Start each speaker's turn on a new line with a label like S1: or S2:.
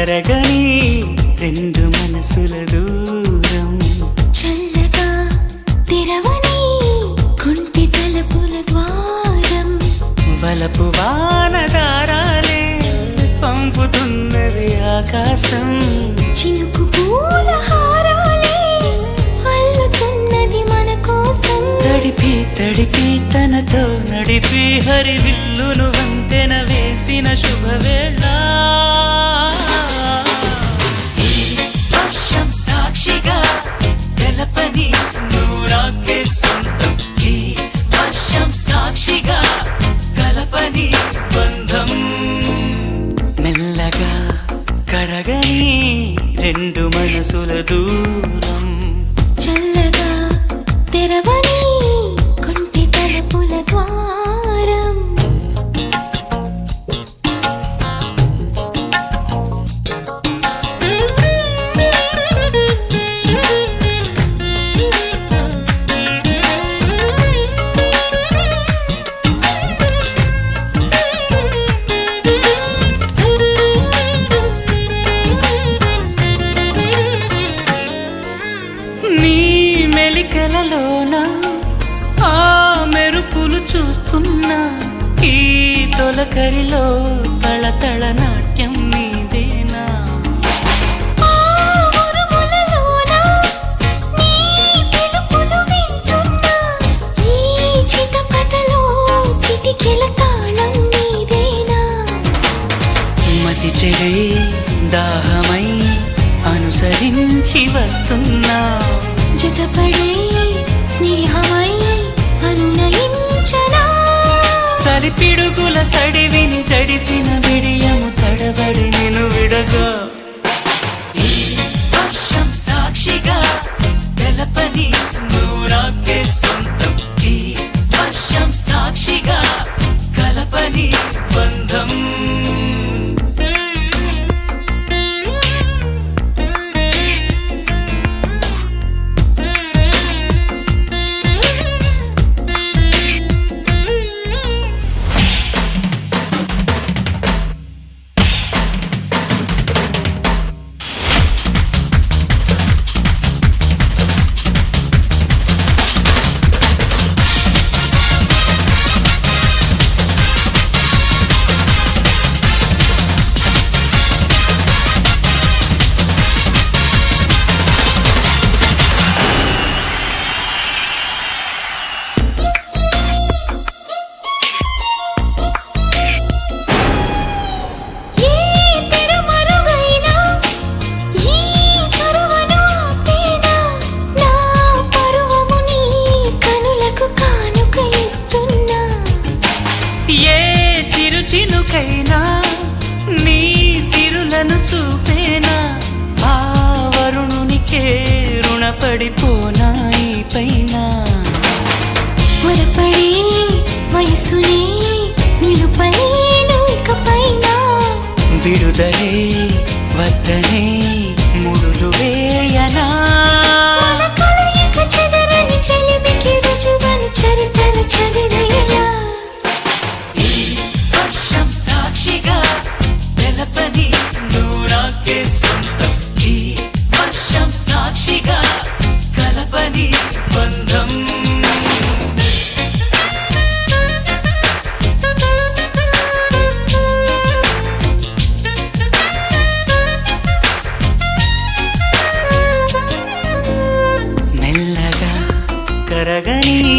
S1: కరగని రెండు మనసుల దూరం
S2: చల్లగా తెరవని కొంటి తలుపుల ద్వారం
S1: వలపు వానదారాలే పంపుతున్నది ఆకాశం
S2: చినుకు పూల హారాలే అల్లుతున్నది మన కోసం
S1: తడిపి తడిపి తనతో నడిపి హరివిల్లును వంతెన వేసిన శుభవేళ వర్షం సాక్షిగా తెలపని నూరాకే సొంతం ఈ వర్షం సాక్షిగా కలపని బంధం మెల్లగా కరగని రెండు మనసుల దూరం
S2: చల్లగా తెరవని కొంటి తలుపుల ద్వారం
S1: నీ మెలికలలోన ఆ మెరుపులు చూస్తున్నా ఈ తొలకరిలో తళతళ నాట్యం నీదేనా
S2: ఆ ఉరుములలోన నీ పిలుపులు వింటున్నా ఈ చిటపటలో చిటికెల తాళం నీదేనా
S1: మతి చెడే దాహమై అనుసరించి వస్తున్నా
S2: జతపడే స్నేహమై అనునయించనా
S1: చలి పిడుగుల సడివిని జడిసిన బిడియము తడబడి నిన్ను విడగా ఈ వర్షం సాక్షిగా తెలపని నూరాకే సొంతం ఈ వర్షం సాక్షిగా కలపని బంధం ఏ చిరు చినుకైనా నీ సిరులను చూపేనా ఆ వరుణునికే రుణపడిపోనా ఈ పైన
S2: త్వరపడే వయసునే నిలుపలేను ఇకపైన
S1: విడుదలే వద్దనే ముడులు వేయనా
S2: మన కలయిక చెదరని చెలిమికి రుజువని చరిత్రను చదివేలా
S1: వర్షం సాక్షిగా తెలపని నూరాకే సొంతం ఈ వర్షం సాక్షిగా కలపని